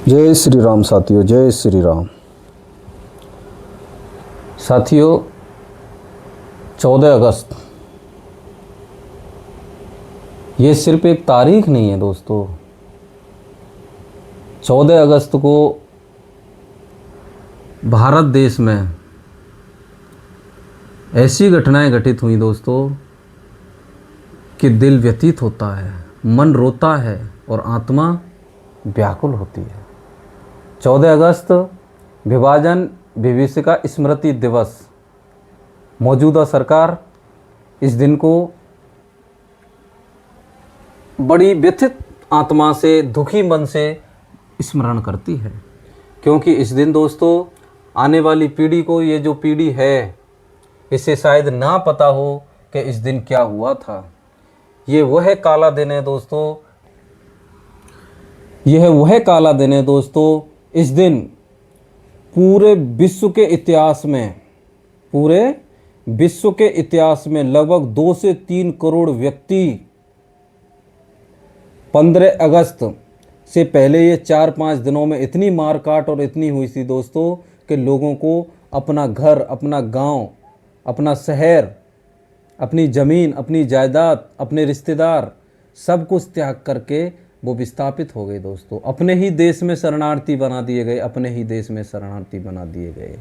जय श्री राम साथियों, जय श्री राम साथियों। 14 अगस्त ये सिर्फ एक तारीख नहीं है दोस्तों। 14 अगस्त को भारत देश में ऐसी घटनाएं घटित हुई दोस्तों कि दिल व्यथित होता है, मन रोता है और आत्मा व्याकुल होती है। 14 अगस्त विभाजन विभीषिका स्मृति दिवस। मौजूदा सरकार इस दिन को बड़ी व्यथित आत्मा से, दुखी मन से स्मरण करती है, क्योंकि इस दिन दोस्तों आने वाली पीढ़ी को, ये जो पीढ़ी है, इसे शायद ना पता हो कि इस दिन क्या हुआ था। ये वह काला दिन है दोस्तों, यह वह काला दिन है दोस्तों। इस दिन पूरे विश्व के इतिहास में लगभग 2 से 3 करोड़ व्यक्ति 15 अगस्त से पहले ये 4-5 दिनों में इतनी मारकाट और इतनी हुई थी दोस्तों कि लोगों को अपना घर, अपना गांव, अपना शहर, अपनी ज़मीन, अपनी जायदाद, अपने रिश्तेदार, सब कुछ त्याग करके वो विस्थापित हो गए दोस्तों। अपने ही देश में शरणार्थी बना दिए गए, अपने ही देश में शरणार्थी बना दिए गए।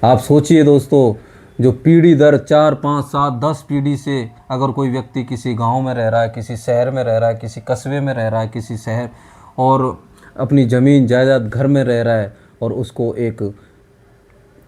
आप सोचिए दोस्तों, जो पीढ़ी दर 4, 5, 7, 10 पीढ़ी से अगर कोई व्यक्ति किसी गांव में रह रहा है, किसी शहर में रह रहा है, किसी कस्बे में रह रहा है, किसी शहर और अपनी ज़मीन जायदाद घर में रह रहा है, और उसको एक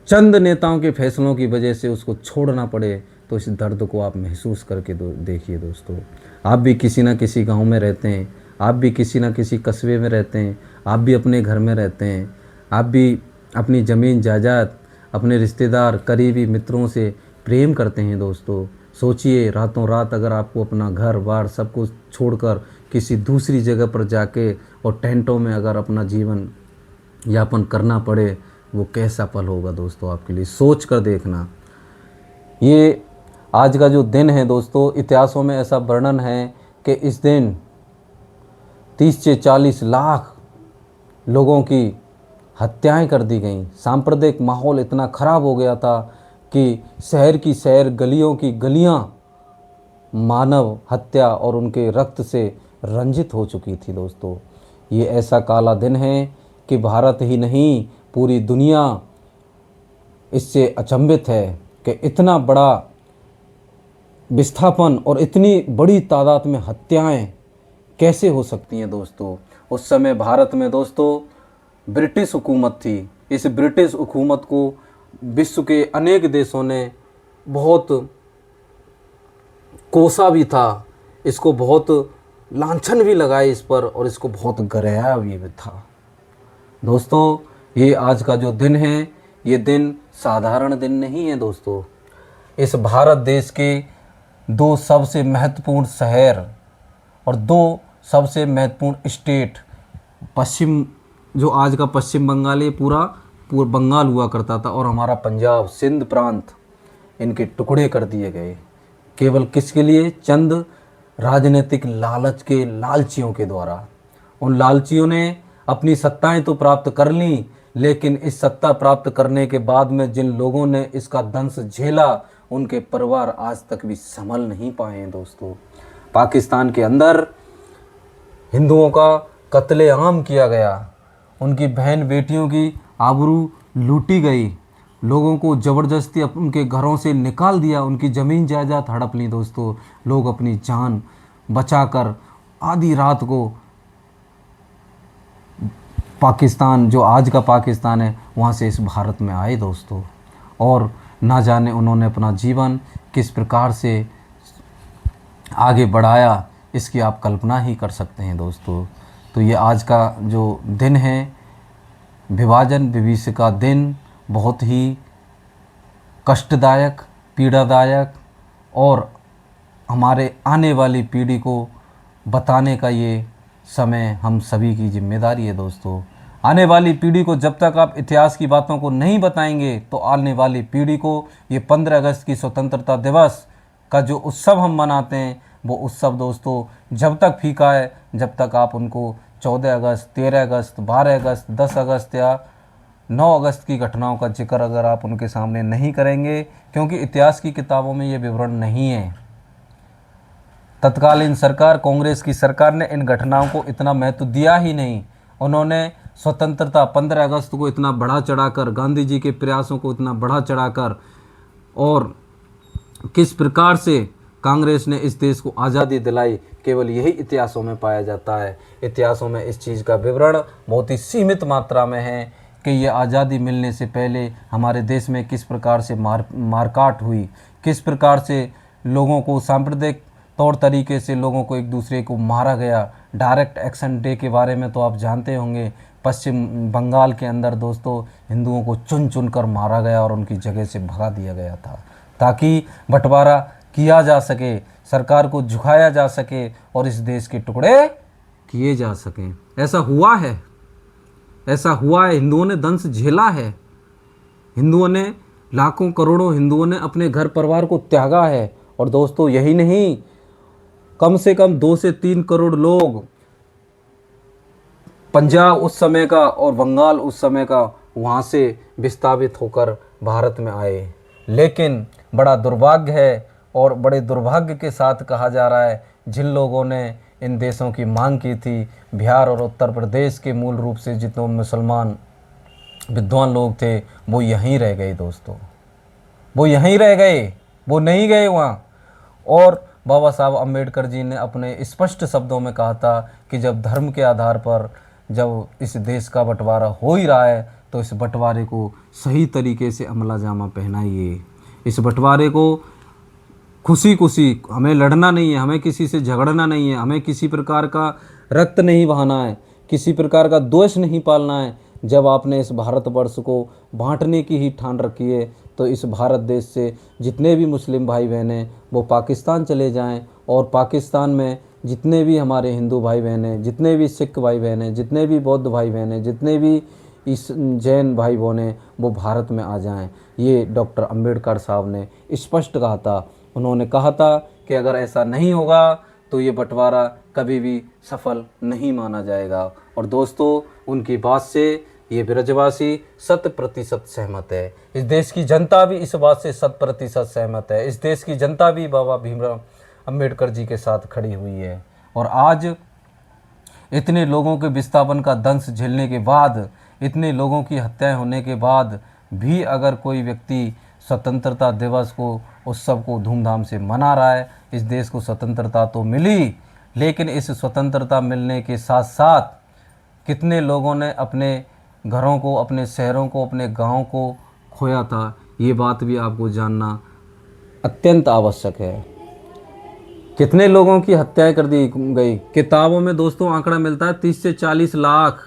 चंद नेताओं के फैसलों की वजह से उसको छोड़ना पड़े, तो इस दर्द को आप महसूस करके देखिए दोस्तों। आप भी किसी न किसी गांव में रहते हैं, आप भी किसी न किसी कस्बे में रहते हैं, आप भी अपने घर में रहते हैं, आप भी अपनी ज़मीन जायदाद, अपने रिश्तेदार, करीबी मित्रों से प्रेम करते हैं दोस्तों। सोचिए, रातों रात अगर आपको अपना घर बार सब कुछ छोड़कर किसी दूसरी जगह पर जाके और टेंटों में अगर अपना जीवन यापन करना पड़े, वो कैसा पल होगा दोस्तों आपके लिए, सोच कर देखना। ये आज का जो दिन है दोस्तों, इतिहासों में ऐसा वर्णन है कि इस दिन 30 से 40 लाख लोगों की हत्याएं कर दी गईं। सांप्रदायिक माहौल इतना ख़राब हो गया था कि शहर की शहर, गलियों की गलियां मानव हत्या और उनके रक्त से रंजित हो चुकी थी दोस्तों। ये ऐसा काला दिन है कि भारत ही नहीं, पूरी दुनिया इससे अचंभित है कि इतना बड़ा विस्थापन और इतनी बड़ी तादाद में हत्याएं कैसे हो सकती हैं दोस्तों। उस समय भारत में दोस्तों ब्रिटिश हुकूमत थी। इस ब्रिटिश हुकूमत को विश्व के अनेक देशों ने बहुत कोसा भी था, इसको बहुत लांछन भी लगाए इस पर, और इसको बहुत गराया भी था दोस्तों। ये आज का जो दिन है, ये दिन साधारण दिन नहीं है दोस्तों। इस भारत देश के 2 सबसे महत्वपूर्ण शहर और 2 सबसे महत्वपूर्ण स्टेट, पश्चिम, जो आज का पश्चिम बंगाल, ये पूरा बंगाल हुआ करता था, और हमारा पंजाब, सिंध प्रांत, इनके टुकड़े कर दिए गए। केवल किसके लिए? चंद राजनीतिक लालच के लालचियों के द्वारा। उन लालचियों ने अपनी सत्ताएं तो प्राप्त कर लीं, लेकिन इस सत्ता प्राप्त करने के बाद में जिन लोगों ने इसका दंश झेला, उनके परिवार आज तक भी संभल नहीं पाए हैं दोस्तों। पाकिस्तान के अंदर हिंदुओं का कत्लेआम किया गया, उनकी बहन बेटियों की आबरू लूटी गई, लोगों को ज़बरदस्ती उनके घरों से निकाल दिया, उनकी ज़मीन जायदाद हड़प ली दोस्तों। लोग अपनी जान बचाकर आधी रात को पाकिस्तान, जो आज का पाकिस्तान है, वहाँ से इस भारत में आए दोस्तों, और ना जाने उन्होंने अपना जीवन किस प्रकार से आगे बढ़ाया, इसकी आप कल्पना ही कर सकते हैं दोस्तों। तो ये आज का जो दिन है, विभाजन विभीषिका दिन, बहुत ही कष्टदायक, पीड़ादायक, और हमारे आने वाली पीढ़ी को बताने का ये समय हम सभी की जिम्मेदारी है दोस्तों। आने वाली पीढ़ी को जब तक आप इतिहास की बातों को नहीं बताएंगे, तो आने वाली पीढ़ी को ये 15 अगस्त की स्वतंत्रता दिवस का जो उत्सव हम मनाते हैं, वो उत्सव दोस्तों जब तक फीका है, जब तक आप उनको 14 अगस्त, 13 अगस्त, 12 अगस्त, 10 अगस्त या 9 अगस्त की घटनाओं का जिक्र अगर आप उनके सामने नहीं करेंगे, क्योंकि इतिहास की किताबों में ये विवरण नहीं है। तत्कालीन सरकार, कांग्रेस की सरकार ने इन घटनाओं को इतना महत्व दिया ही नहीं। उन्होंने स्वतंत्रता 15 अगस्त को इतना बढ़ा चढ़ाकर, गांधी जी के प्रयासों को इतना बढ़ा चढ़ाकर, और किस प्रकार से कांग्रेस ने इस देश को आज़ादी दिलाई, केवल यही इतिहासों में पाया जाता है। इतिहासों में इस चीज़ का विवरण बहुत ही सीमित मात्रा में है कि ये आज़ादी मिलने से पहले हमारे देश में किस प्रकार से मारकाट हुई, किस प्रकार से लोगों को सांप्रदायिक तौर तरीके से लोगों को एक दूसरे को मारा गया। डायरेक्ट एक्शन डे के बारे में तो आप जानते होंगे। पश्चिम बंगाल के अंदर दोस्तों हिंदुओं को चुन चुन कर मारा गया और उनकी जगह से भगा दिया गया था, ताकि बंटवारा किया जा सके, सरकार को झुकाया जा सके और इस देश के टुकड़े किए जा सकें। ऐसा हुआ है, ऐसा हुआ है। हिंदुओं ने दंश झेला है। हिंदुओं ने, लाखों करोड़ों हिंदुओं ने अपने घर परिवार को त्यागा है। और दोस्तों यही नहीं, कम से कम 2 से 3 करोड़ लोग पंजाब उस समय का और बंगाल उस समय का वहाँ से विस्थापित होकर भारत में आए। लेकिन बड़ा दुर्भाग्य है और बड़े दुर्भाग्य के साथ कहा जा रहा है, जिन लोगों ने इन देशों की मांग की थी, बिहार और उत्तर प्रदेश के मूल रूप से जितने मुसलमान विद्वान लोग थे, वो यहीं रह गए दोस्तों, वो यहीं रह गए, वो नहीं गए वहाँ। और बाबा साहब अम्बेडकर जी ने अपने स्पष्ट शब्दों में कहा था कि जब धर्म के आधार पर जब इस देश का बंटवारा हो ही रहा है, तो इस बंटवारे को सही तरीके से अमला जामा पहनाइए। इस बंटवारे को खुशी खुशी, हमें लड़ना नहीं है, हमें किसी से झगड़ना नहीं है, हमें किसी प्रकार का रक्त नहीं बहाना है, किसी प्रकार का द्वेष नहीं पालना है। जब आपने इस भारतवर्ष को बांटने की ही ठान रखी है, तो इस भारत देश से जितने भी मुस्लिम भाई बहन हैं वो पाकिस्तान चले जाएं, और पाकिस्तान में जितने भी हमारे हिंदू भाई बहन हैं, जितने भी सिख भाई बहन हैं, जितने भी बौद्ध भाई बहन हैं, जितने भी इस जैन भाई बहन हैं, वो भारत में आ जाएं। ये डॉक्टर अंबेडकर साहब ने स्पष्ट कहा था। उन्होंने कहा था कि अगर ऐसा नहीं होगा तो ये बंटवारा कभी भी सफल नहीं माना जाएगा। और दोस्तों उनकी बात से ये ब्रजवासी 100% सहमत है। इस देश की जनता भी इस बात से 100% सहमत है। इस देश की जनता भी बाबा भीमराव अंबेडकर जी के साथ खड़ी हुई है। और आज इतने लोगों के विस्थापन का दंश झेलने के बाद, इतने लोगों की हत्याएं होने के बाद भी अगर कोई व्यक्ति स्वतंत्रता दिवस को, उत्सव को धूमधाम से मना रहा है, इस देश को स्वतंत्रता तो मिली, लेकिन इस स्वतंत्रता मिलने के साथ साथ कितने लोगों ने अपने घरों को, अपने शहरों को, अपने गाँव को खोया था, ये बात भी आपको जानना अत्यंत आवश्यक है। कितने लोगों की हत्याएं कर दी गई। किताबों में दोस्तों आंकड़ा मिलता है 30 से 40 लाख,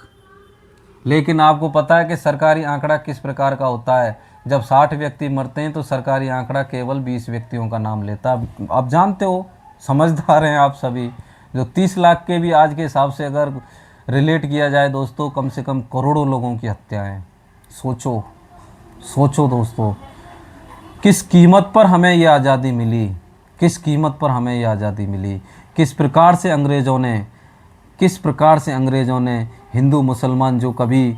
लेकिन आपको पता है कि सरकारी आंकड़ा किस प्रकार का होता है। जब 60 व्यक्ति मरते हैं तो सरकारी आंकड़ा केवल 20 व्यक्तियों का नाम लेता है। आप जानते हो, समझदार हैं आप सभी। जो 30 लाख के भी आज के हिसाब से अगर रिलेट किया जाए दोस्तों, कम से कम करोड़ों लोगों की हत्याएं। सोचो सोचो दोस्तों, किस कीमत पर हमें ये आज़ादी मिली, किस कीमत पर हमें ये आज़ादी मिली। किस प्रकार से अंग्रेज़ों ने हिंदू मुसलमान जो कभी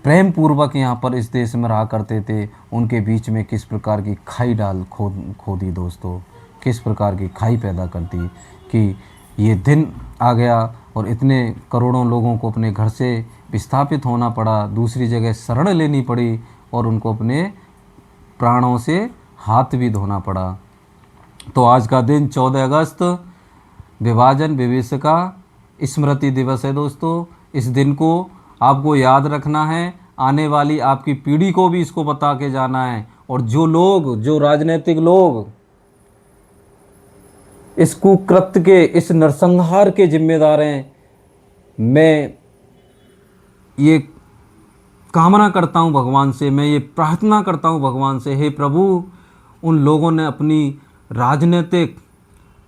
प्रेम पूर्वक यहाँ पर इस देश में रहा करते थे, उनके बीच में किस प्रकार की खाई खो दी दोस्तों, किस प्रकार की खाई पैदा कर दी कि ये दिन आ गया और इतने करोड़ों लोगों को अपने घर से विस्थापित होना पड़ा, दूसरी जगह शरण लेनी पड़ी और उनको अपने प्राणों से हाथ भी धोना पड़ा। तो आज का दिन 14 अगस्त विभाजन विभीषिका स्मृति दिवस है दोस्तों। इस दिन को आपको याद रखना है, आने वाली आपकी पीढ़ी को भी इसको बता के जाना है। और जो राजनीतिक लोग इस कुकृत्य के, इस नरसंहार के जिम्मेदार हैं, मैं ये कामना करता हूँ भगवान से, मैं ये प्रार्थना करता हूँ भगवान से, हे प्रभु, उन लोगों ने अपनी राजनीतिक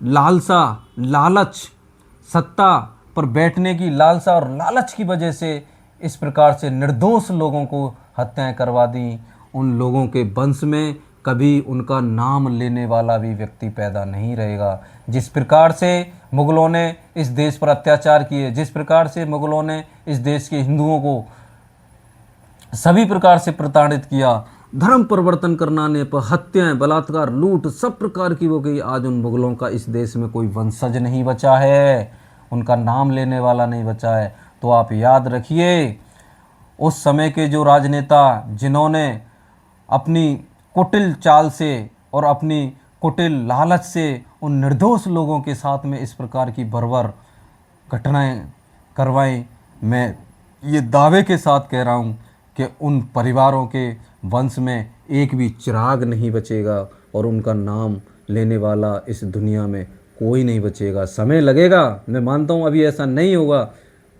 लालसा, लालच, सत्ता पर बैठने की लालसा और लालच की वजह से इस प्रकार से निर्दोष लोगों को हत्याएं करवा दी। उन लोगों के वंश में कभी उनका नाम लेने वाला भी व्यक्ति पैदा नहीं रहेगा। जिस प्रकार से मुग़लों ने इस देश पर अत्याचार किए, जिस प्रकार से मुग़लों ने इस देश के हिंदुओं को सभी प्रकार से प्रताड़ित किया, धर्म परिवर्तन करने पर हत्याएं, बलात्कार, लूट सब प्रकार की हो गई। आज उन मुग़लों का इस देश में कोई वंशज नहीं बचा है, उनका नाम लेने वाला नहीं बचा है। तो आप याद रखिए, उस समय के जो राजनेता जिन्होंने अपनी कुटिल चाल से और अपनी कुटिल लालच से उन निर्दोष लोगों के साथ में इस प्रकार की बर्बर घटनाएं करवाई, मैं ये दावे के साथ कह रहा हूँ कि उन परिवारों के वंश में एक भी चिराग नहीं बचेगा और उनका नाम लेने वाला इस दुनिया में कोई नहीं बचेगा। समय लगेगा, मैं मानता हूँ अभी ऐसा नहीं होगा,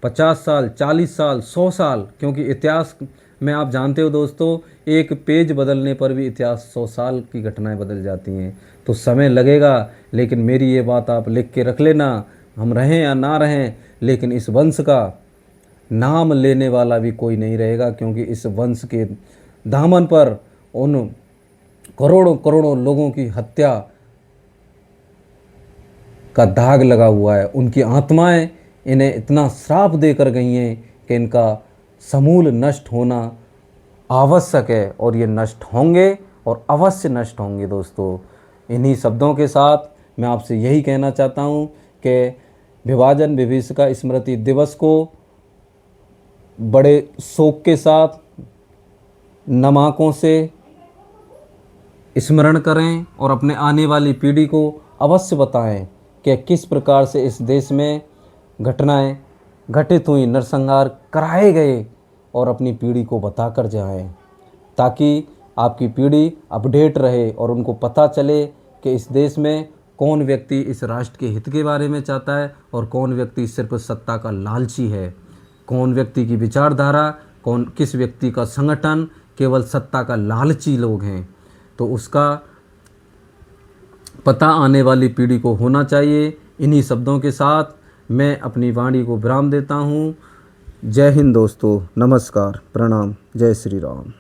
50 साल, 40 साल, 100 साल, क्योंकि इतिहास में आप जानते हो दोस्तों, एक पेज बदलने पर भी इतिहास 100 साल की घटनाएं बदल जाती हैं। तो समय लगेगा, लेकिन मेरी ये बात आप लिख के रख लेना, हम रहें या ना रहें, लेकिन इस वंश का नाम लेने वाला भी कोई नहीं रहेगा, क्योंकि इस वंश के दामन पर उन करोड़ों करोड़ों लोगों की हत्या का दाग लगा हुआ है। उनकी आत्माएं इन्हें इतना श्राप देकर गई हैं कि इनका समूल नष्ट होना आवश्यक है, और ये नष्ट होंगे और अवश्य नष्ट होंगे। दोस्तों, इन्हीं शब्दों के साथ मैं आपसे यही कहना चाहता हूँ कि विभाजन विभीषिका स्मृति दिवस को बड़े शोक के साथ नम आँखों से स्मरण करें और अपने आने वाली पीढ़ी को अवश्य बताएं कि किस प्रकार से इस देश में घटनाएं घटित हुई, नरसंहार कराए गए, और अपनी पीढ़ी को बताकर जाएं, ताकि आपकी पीढ़ी अपडेट रहे और उनको पता चले कि इस देश में कौन व्यक्ति इस राष्ट्र के हित के बारे में चाहता है और कौन व्यक्ति सिर्फ सत्ता का लालची है, कौन व्यक्ति की विचारधारा, किस व्यक्ति का संगठन केवल सत्ता का लालची लोग हैं। तो उसका पता आने वाली पीढ़ी को होना चाहिए। इन्हीं शब्दों के साथ मैं अपनी वाणी को विराम देता हूँ। जय हिंद दोस्तों, नमस्कार, प्रणाम, जय श्री राम।